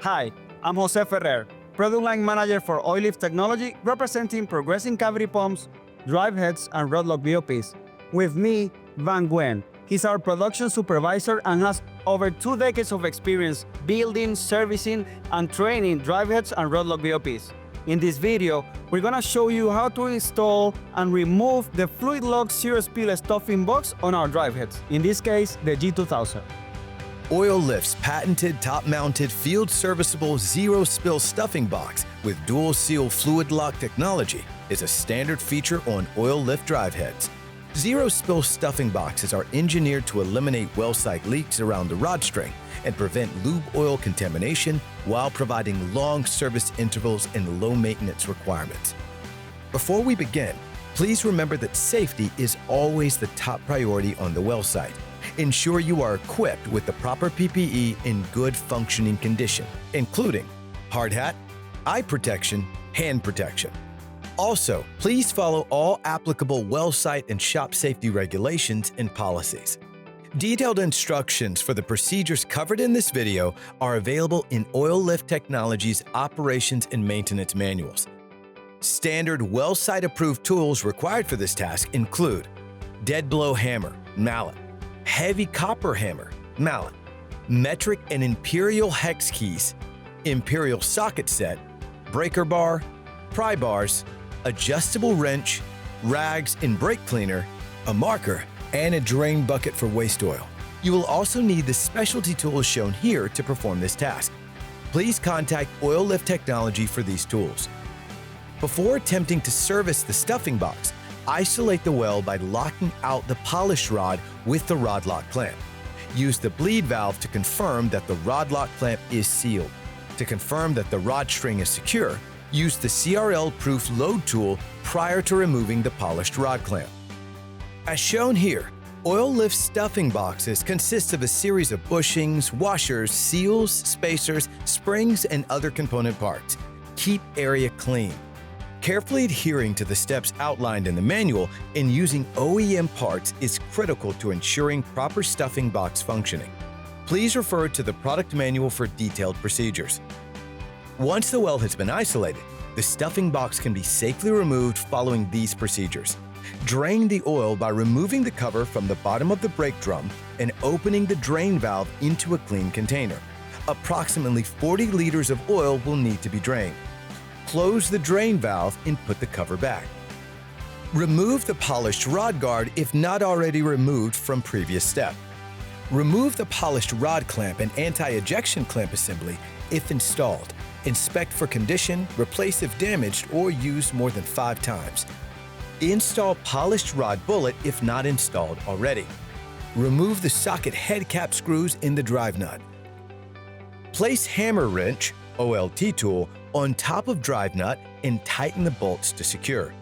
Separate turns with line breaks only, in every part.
Hi, I'm Jose Ferrer, Product Line Manager for Oil Lift Technology, representing progressing cavity pumps, drive heads, and rod lock BOPs. With me, Van Gwen. He's our production supervisor and has over 2 decades of experience building, servicing, and training drive heads and rod lock BOPs. In this video, we're gonna show you how to install and remove the Fluid Lock Zero Spill stuffing box on our drive heads, in this case, the G2000.
Oil Lift's patented top-mounted field-serviceable zero-spill stuffing box with dual-seal fluid lock technology is a standard feature on Oil Lift drive heads. Zero-spill stuffing boxes are engineered to eliminate well site leaks around the rod string and prevent lube oil contamination while providing long service intervals and low maintenance requirements. Before we begin, please remember that safety is always the top priority on the well site. Ensure you are equipped with the proper PPE in good functioning condition, including hard hat, eye protection, hand protection. Also, please follow all applicable well site and shop safety regulations and policies. Detailed instructions for the procedures covered in this video are available in Oil Lift Technology's operations and maintenance manuals. Standard well site approved tools required for this task include dead blow hammer, mallet, heavy copper hammer, mallet, metric and imperial hex keys, imperial socket set, breaker bar, pry bars, adjustable wrench, rags and brake cleaner, a marker, and a drain bucket for waste oil. You will also need the specialty tools shown here to perform this task. Please contact Oil Lift Technology for these tools. Before attempting to service the stuffing box, isolate the well by locking out the polish rod with the rod lock clamp. Use the bleed valve to confirm that the rod lock clamp is sealed. To confirm that the rod string is secure, use the CRL-proof load tool prior to removing the polished rod clamp. As shown here, Oil Lift stuffing boxes consist of a series of bushings, washers, seals, spacers, springs, and other component parts. Keep area clean. Carefully adhering to the steps outlined in the manual and using OEM parts is critical to ensuring proper stuffing box functioning. Please refer to the product manual for detailed procedures. Once the well has been isolated, the stuffing box can be safely removed following these procedures. Drain the oil by removing the cover from the bottom of the brake drum and opening the drain valve into a clean container. Approximately 40 liters of oil will need to be drained. Close the drain valve and put the cover back. Remove the polished rod guard if not already removed from previous step. Remove the polished rod clamp and anti-ejection clamp assembly if installed. Inspect for condition, replace if damaged or used more than 5 times. Install polished rod bullet if not installed already. Remove the socket head cap screws in the drive nut. Place hammer wrench, OLT tool, on top of drive nut and tighten the bolts to secure.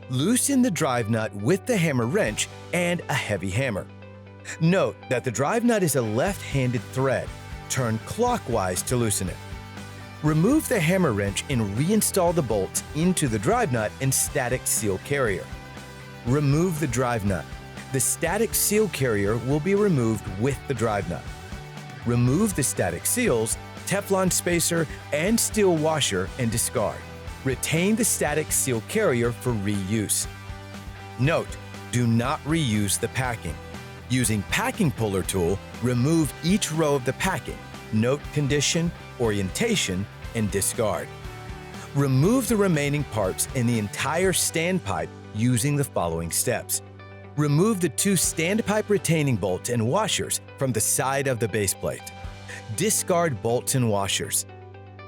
Loosen the drive nut with the hammer wrench and a heavy hammer. Note that the drive nut is a left-handed thread. Turn clockwise to loosen it. Remove the hammer wrench and reinstall the bolts into the drive nut and static seal carrier. Remove the drive nut. The static seal carrier will be removed with the drive nut. Remove the static seals, Teflon spacer, and steel washer and discard. Retain the static seal carrier for reuse. Note, do not reuse the packing. Using packing puller tool, remove each row of the packing. Note condition, orientation, and discard. Remove the remaining parts in the entire standpipe using the following steps. Remove the 2 standpipe retaining bolts and washers from the side of the base plate. Discard bolts and washers.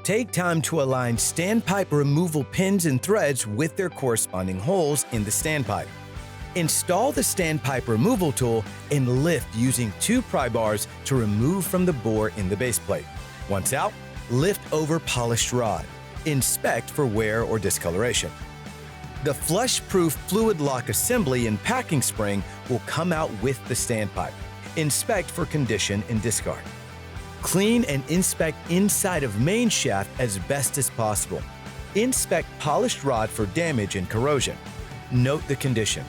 Take time to align standpipe removal pins and threads with their corresponding holes in the standpipe. Install the standpipe removal tool and lift using 2 pry bars to remove from the bore in the base plate. Once out, lift over polished rod. Inspect for wear or discoloration. The flush-proof fluid lock assembly and packing spring will come out with the standpipe. Inspect for condition and discard. Clean and inspect inside of main shaft as best as possible. Inspect polished rod for damage and corrosion. Note the condition.